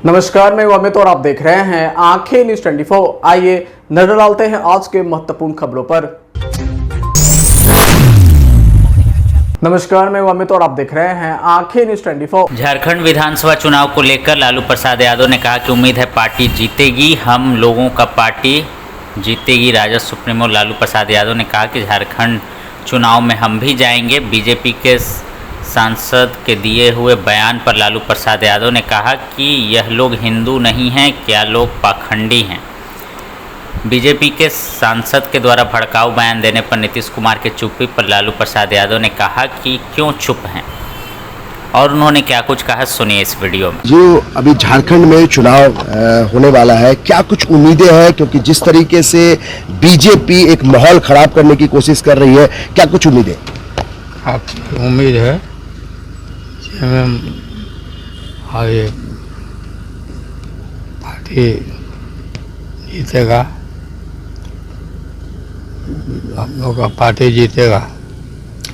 नमस्कार, मैं अमित और आप देख रहे हैं आंखें न्यूज 24। आइए नजर डालते हैं आज के महत्वपूर्ण खबरों पर। नमस्कार, मैं अमित और आप देख रहे हैं आंखें न्यूज 24। झारखंड विधानसभा चुनाव को लेकर लालू प्रसाद यादव ने कहा कि उम्मीद है पार्टी जीतेगी, हम लोगों का पार्टी जीतेगी। राजद सुप्रीमो लालू प्रसाद यादव ने कहा कि झारखंड चुनाव में हम भी जाएंगे। बीजेपी के सांसद के दिए हुए बयान पर लालू प्रसाद यादव ने कहा कि यह लोग हिंदू नहीं हैं, क्या लोग पाखंडी हैं। बीजेपी के सांसद के द्वारा भड़काऊ बयान देने पर नीतीश कुमार के चुप्पी पर लालू प्रसाद यादव ने कहा कि क्यों चुप हैं और उन्होंने क्या कुछ कहा, सुनिए इस वीडियो में। जो अभी झारखंड में चुनाव होने वाला है, क्या कुछ उम्मीदें हैं? क्योंकि जिस तरीके से बीजेपी एक माहौल खराब करने की कोशिश कर रही है, क्या कुछ उम्मीदें? आपकी उम्मीद है आगे पार्टी जीतेगा, हम लोग का पार्टी जीतेगा।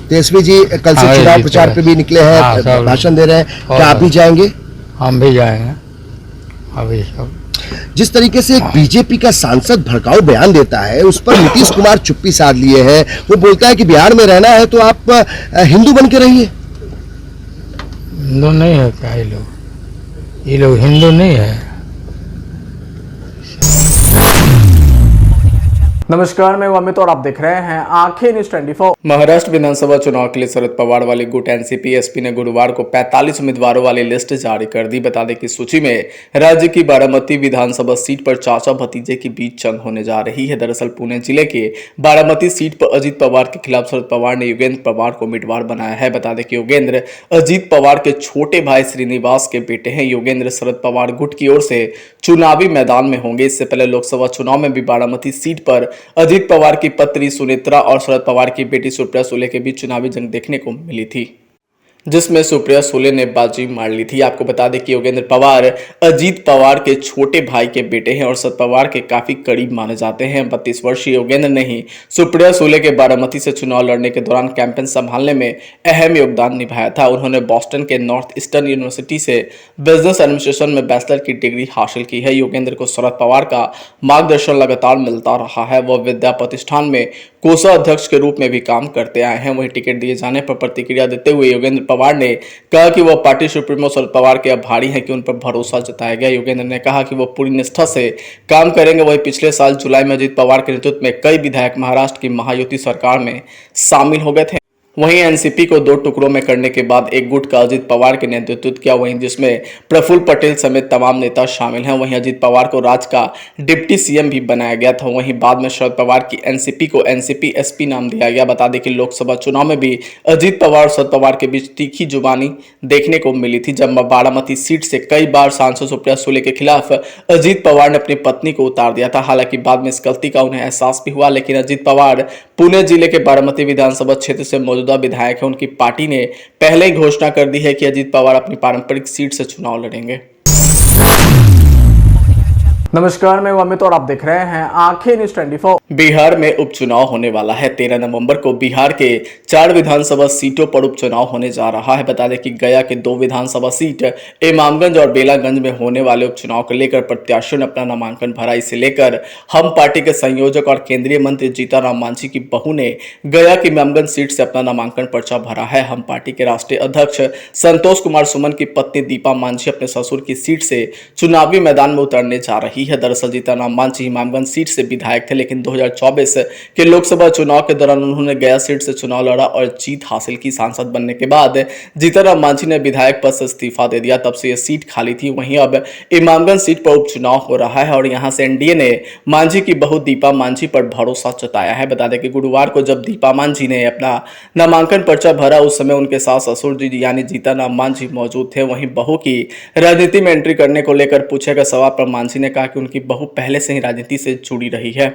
तेजस्वी जी कल से चुनाव प्रचार पे भी निकले हैं, भाषण दे रहे हैं, क्या आप भी जाएंगे? हम भी जाएंगे। अभी सब जिस तरीके से एक बीजेपी का सांसद भड़काऊ बयान देता है, उस पर नीतीश कुमार चुप्पी साध लिए हैं। वो बोलता है कि बिहार में रहना है तो आप हिंदू बन के रहिए। हिंदू नहीं है क्या ये लोग हिंदू नहीं है। नमस्कार, मैं अमित और आप देख रहे हैं आंखें न्यूज 24। महाराष्ट्र विधानसभा चुनाव के लिए शरद पवार वाली गुट एनसीपी एसपी ने गुरुवार को 45 उम्मीदवारों वाली लिस्ट जारी कर दी। बता दें कि सूची में राज्य की बारामती विधानसभा सीट पर चाचा भतीजे की बीच जंग होने जा रही है। दरअसल पुणे जिले के बारामती सीट पर अजीत पवार के खिलाफ शरद पवार ने योगेंद्र पवार को उम्मीदवार बनाया है। बता दें कि योगेंद्र अजीत पवार के छोटे भाई श्रीनिवास के बेटे हैं। योगेंद्र शरद पवार गुट की ओर से चुनावी मैदान में होंगे। इससे पहले लोकसभा चुनाव में भी बारामती सीट पर अजीत पवार की पत्नी सुनेत्रा और शरद पवार की बेटी सुप्रिया सुले के बीच चुनावी जंग देखने को मिली थी, जिसमें सुप्रिया सुले ने बाजी मार ली थी। आपको बता दें कि योगेंद्र पवार अजीत पवार के छोटे भाई के बेटे हैं और शरद पवार के काफी करीब माने जाते हैं। 32 वर्षीय योगेंद्र ने ही सुप्रिया सुले के बारामती से चुनाव लड़ने के दौरान कैंपेन संभालने में अहम योगदान निभाया था। उन्होंने बॉस्टन के नॉर्थ ईस्टर्न यूनिवर्सिटी से बिजनेस एडमिनिस्ट्रेशन में बैचलर की डिग्री हासिल की है। योगेंद्र को शरद पवार का मार्गदर्शन लगातार मिलता रहा है। वह विद्या प्रतिष्ठान में कोषाध्यक्ष के रूप में भी काम करते आए हैं। वहीं टिकट दिए जाने पर प्रतिक्रिया देते हुए योगेंद्र पवार ने कहा कि वह पार्टी सुप्रीमो शरद पवार के आभारी हैं कि उन पर भरोसा जताया गया। योगेंद्र ने कहा कि वह पूरी निष्ठा से काम करेंगे। वहीं पिछले साल जुलाई में अजीत पवार के नेतृत्व में कई विधायक महाराष्ट्र की महायुति सरकार में शामिल हो गए थे। वहीं एनसीपी को 2 टुकड़ों में करने के बाद एक गुट का अजीत पवार के नेतृत्व किया, वहीं जिसमें प्रफुल्ल पटेल समेत तमाम नेता शामिल हैं। वहीं अजीत पवार को राज्य का डिप्टी सीएम भी बनाया गया था। वहीं बाद में शरद पवार की एनसीपी को एनसीपी एसपी नाम दिया गया। बता दें कि लोकसभा चुनाव में भी अजीत पवार और शरद पवार के बीच तीखी जुबानी देखने को मिली थी, जब बारामती सीट से कई बार सांसद सुप्रिया सुले के खिलाफ अजीत पवार ने अपनी पत्नी को उतार दिया था। हालांकि बाद में इस गलती का उन्हें एहसास भी हुआ, लेकिन अजीत पवार पुणे जिले के बारामती विधानसभा क्षेत्र से मौजूदा विधायक है। उनकी पार्टी ने पहले ही घोषणा कर दी है कि अजीत पवार अपनी पारंपरिक सीट से चुनाव लड़ेंगे। नमस्कार, मैं अमित और आप देख रहे हैं आंखें न्यूज 24। बिहार में उपचुनाव होने वाला है। 13 नवंबर को बिहार के 4 विधानसभा सीटों पर उपचुनाव होने जा रहा है। बता दें कि गया के 2 विधानसभा सीट, इमामगंज और बेलागंज में होने वाले उपचुनाव को लेकर प्रत्याशियों ने अपना नामांकन भरा। इसे लेकर हम पार्टी के संयोजक और केंद्रीय मंत्री जीतन मांझी की बहू ने गया की इमामगंज सीट से अपना नामांकन पर्चा भरा है। हम पार्टी के राष्ट्रीय अध्यक्ष संतोष कुमार सुमन की पत्नी दीपा मांझी अपने ससुर की सीट से चुनावी मैदान में उतरने जा रही है। दरअसल जीतन मांझी इमामगंज सीट से विधायक थे, लेकिन 2024 के लोकसभा चुनाव के दौरान उन्होंने गया सीट से चुनाव लड़ा और जीत हासिल की। सांसद बनने के बाद जीतन मांझी ने विधायक पद से इस्तीफा दे दिया, तब से यह सीट खाली थी। वहीं अब इमामगंज सीट पर उपचुनाव हो रहा है और यहां से एनडीए ने मांझी की बहू दीपा मांझी पर भरोसा जताया है। बता दें कि गुरुवार को जब दीपा मांझी ने अपना नामांकन पर्चा भरा, उस समय उनके साथ ससुर जी यानी जीतन मांझी मौजूद थे। वहीं बहू की राजनीति में एंट्री करने को लेकर पूछे गए सवाल पर मांझी ने कहा कि उनकी बहू पहले से ही राजनीति से जुड़ी रही है।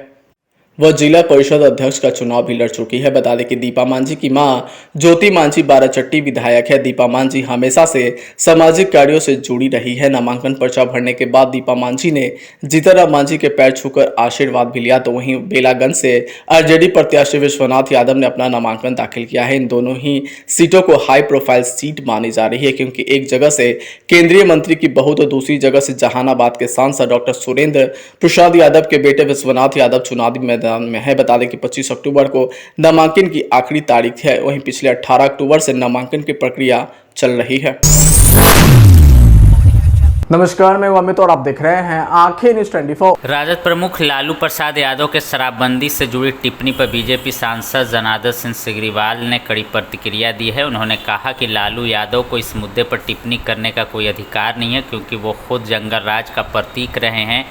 वह जिला परिषद अध्यक्ष का चुनाव भी लड़ चुकी है। बता दें कि दीपा मांझी की मां ज्योति मांझी बाराचट्टी विधायक है। दीपा मांझी हमेशा से सामाजिक कार्यों से जुड़ी रही है। नामांकन पर्चा भरने के बाद दीपा मांझी ने जीतनराम मांझी के पैर छूकर आशीर्वाद भी लिया। तो वहीं बेलागंज से आरजेडी प्रत्याशी विश्वनाथ यादव ने अपना नामांकन दाखिल किया है। इन दोनों ही सीटों को हाई प्रोफाइल सीट मानी जा रही है, क्योंकि एक जगह से केंद्रीय मंत्री की बहू तो दूसरी जगह से जहानाबाद के सांसद डॉक्टर सुरेंद्र प्रसाद यादव के बेटे विश्वनाथ यादव चुनावी मैदान में है। बता दें कि 25 अक्टूबर को नामांकन की आखिरी तारीख है। वहीं पिछले 18 अक्टूबर से नामांकन की प्रक्रिया चल रही है। नमस्कार, मैं अमित और आप देख रहे हैं आंखें न्यूज़ 24। राजद प्रमुख लालू प्रसाद यादव के शराबबंदी से जुड़ी टिप्पणी पर बीजेपी सांसद जनार्दन सिंह सिग्रीवाल ने कड़ी प्रतिक्रिया दी है। उन्होंने कहा कि लालू यादव को इस मुद्दे पर टिप्पणी करने का कोई अधिकार नहीं है, क्योंकि वो खुद जंगल राज का प्रतीक रहे हैं।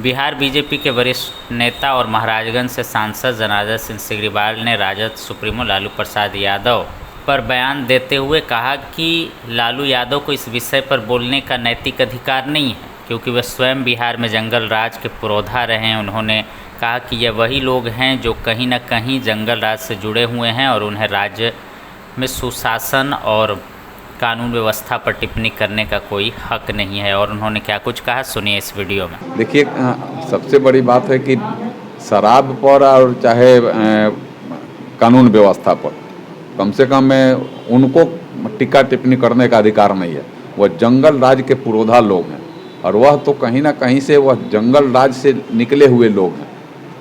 बिहार बीजेपी के वरिष्ठ नेता और महाराजगंज से सांसद जनार्दन सिंह सिग्रीवाल ने राजद सुप्रीमो लालू प्रसाद यादव पर बयान देते हुए कहा कि लालू यादव को इस विषय पर बोलने का नैतिक अधिकार नहीं है, क्योंकि वे स्वयं बिहार में जंगल राज के पुरोधा रहे हैं। उन्होंने कहा कि ये वही लोग हैं जो कहीं न कहीं जंगल राज से जुड़े हुए हैं और उन्हें राज्य में सुशासन और कानून व्यवस्था पर टिप्पणी करने का कोई हक नहीं है। और उन्होंने क्या कुछ कहा, सुनिए इस वीडियो में। देखिए, सबसे बड़ी बात है कि शराब पर और चाहे कानून व्यवस्था पर कम से कम उनको टीका टिप्पणी करने का अधिकार नहीं है। वह जंगल राज के पुरोधा लोग हैं और वह तो कहीं ना कहीं से वह जंगल राज से निकले हुए लोग हैं।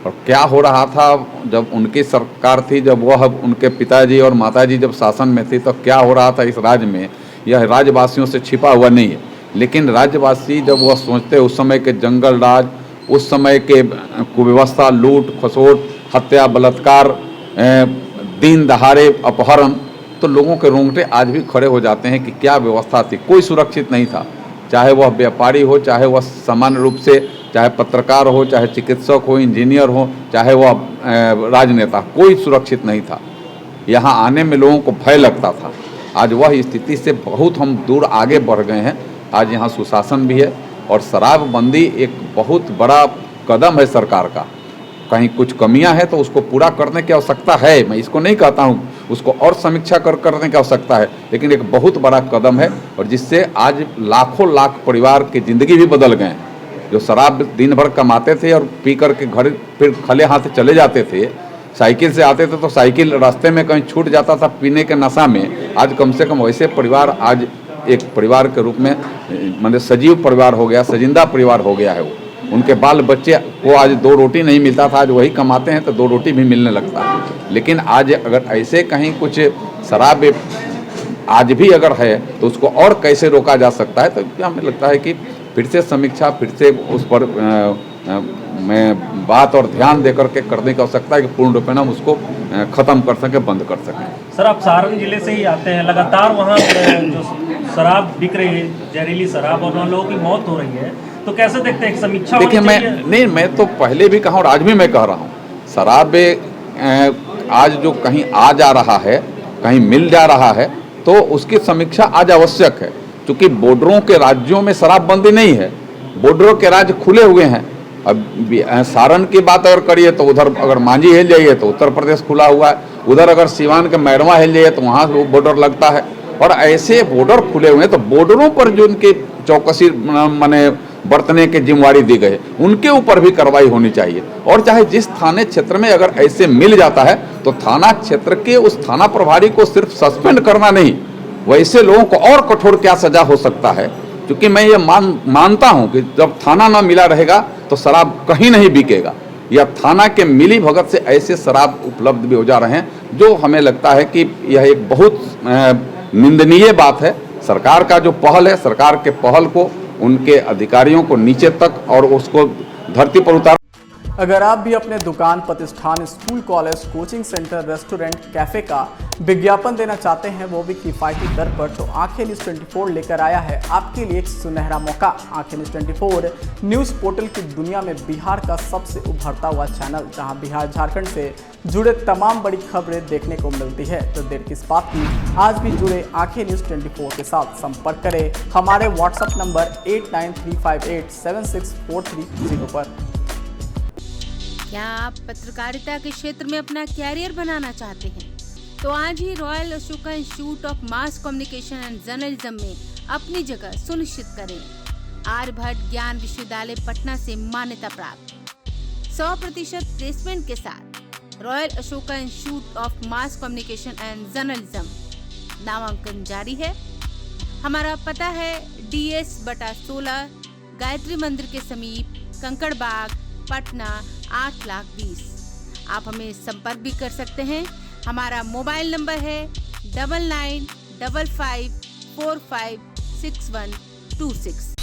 और क्या हो रहा था जब उनकी सरकार थी, जब वह उनके पिताजी और माताजी जब शासन में थी, तो क्या हो रहा था इस राज्य में, यह राज्यवासियों से छिपा हुआ नहीं है। लेकिन राज्यवासी जब वह सोचते उस समय के जंगल राज, उस समय के कुव्यवस्था, लूट खसोट, हत्या, बलात्कार, दिन दहाड़े अपहरण, तो लोगों के रोंगटे आज भी खड़े हो जाते हैं कि क्या व्यवस्था थी। कोई सुरक्षित नहीं था, चाहे वह व्यापारी हो, चाहे वह सामान्य रूप से, चाहे पत्रकार हो, चाहे चिकित्सक हो, इंजीनियर हो, चाहे वह राजनेता, कोई सुरक्षित नहीं था। यहाँ आने में लोगों को भय लगता था। आज वह स्थिति से बहुत हम दूर आगे बढ़ गए हैं। आज यहाँ सुशासन भी है और शराबबंदी एक बहुत बड़ा कदम है सरकार का। कहीं कुछ कमियां हैं तो उसको पूरा करने की आवश्यकता है, मैं इसको नहीं कहता हूं, उसको और समीक्षा करने की आवश्यकता है, लेकिन एक बहुत बड़ा कदम है और जिससे आज लाखों लाख परिवार की ज़िंदगी भी बदल गए हैं। जो शराब दिन भर कमाते थे और पी कर के घर फिर खले हाथ चले जाते थे, साइकिल से आते थे तो साइकिल रास्ते में कहीं छूट जाता था पीने के नशा में, आज कम से कम वैसे परिवार आज एक परिवार के रूप में मतलब सजीव परिवार हो गया, सजिंदा परिवार हो गया है। वो उनके बाल बच्चे को आज 2 रोटी नहीं मिलता था, आज वही कमाते हैं तो 2 रोटी भी मिलने लगता है। लेकिन आज अगर ऐसे कहीं कुछ शराब आज भी अगर है तो उसको और कैसे रोका जा सकता है, तो हमें लगता है कि फिर से समीक्षा, फिर से उस पर मैं बात और ध्यान दे करके करने की आवश्यकता है कि पूर्ण रूप में हम उसको ख़त्म कर सकें, बंद कर सकें। सर, आप सारण जिले से ही आते हैं, लगातार वहाँ जो शराब बिक रही है, जहरीली शराब, और वहाँ लोगों की मौत हो रही है, तो कैसे देखते हैं? एक समीक्षा देखिए, मैं तो पहले भी कहा और आज भी मैं कह रहा हूँ, शराब आज जो कहीं आ जा रहा है, कहीं मिल जा रहा है, तो उसकी समीक्षा आज आवश्यक है। क्योंकि बॉर्डरों के राज्यों में शराबबंदी नहीं है, बॉर्डरों के राज्य खुले हुए हैं। अब सारण की बात अगर करिए तो उधर अगर मांझी हिल जाइए तो उत्तर प्रदेश खुला हुआ है, उधर अगर सिवान के मैरवा हिल जाइए तो वहाँ बॉर्डर लगता है। और ऐसे बॉर्डर खुले हुए हैं तो बॉर्डरों पर जो उनकी चौकसी माने बरतने की जिम्मेवारी दी गई, उनके ऊपर भी कार्रवाई होनी चाहिए। और चाहे जिस थाने क्षेत्र में अगर ऐसे मिल जाता है तो थाना क्षेत्र के उस थाना प्रभारी को सिर्फ सस्पेंड करना नहीं, वैसे लोगों को और कठोर क्या सजा हो सकता है। क्योंकि मैं ये मानता हूं कि जब थाना ना मिला रहेगा तो शराब कहीं नहीं बिकेगा, या थाना के मिली भगत से ऐसे शराब उपलब्ध भी हो जा रहे हैं, जो हमें लगता है कि यह एक बहुत निंदनीय बात है। सरकार का जो पहल है, सरकार के पहल को उनके अधिकारियों को नीचे तक और उसको धरती पर उतार। अगर आप भी अपने दुकान, प्रतिष्ठान, school, college, coaching centre, restaurant, cafe का विज्ञापन देना चाहते हैं, वो भी किफायती दर पर, तो आंखें न्यूज़ 24 लेकर आया है आपके लिए एक सुनहरा मौका। आंखें न्यूज़ 24 न्यूज़ पोर्टल की दुनिया में बिहार का सबसे उभरता हुआ चैनल, जहां बिहार झारखंड से जुड़े तमाम बड़ी खबरें देखने को मिलती है। तो देर किस बात की, आज भी जुड़े आंखें न्यूज़ 24 के साथ। संपर्क करें हमारे व्हाट्सएप नंबर 8935876430 पर। क्या आप पत्रकारिता के क्षेत्र में अपना कैरियर बनाना चाहते हैं? तो आज ही Royal Ashoka Institute of Mass Communication and Journalism में अपनी जगह सुनिश्चित करें। आर्यभट्ट ज्ञान विश्वविद्यालय पटना से मान्यता प्राप्त 100% प्लेसमेंट के साथ royal Ashoka Institute of Mass Communication and journalism. नामांकन जारी है। हमारा पता है DS/16 गायत्री मंदिर के समीप, कंकड़ बाग, पटना 8,20,000। आप हमें संपर्क भी कर सकते हैं। हमारा मोबाइल नंबर है 9955456126।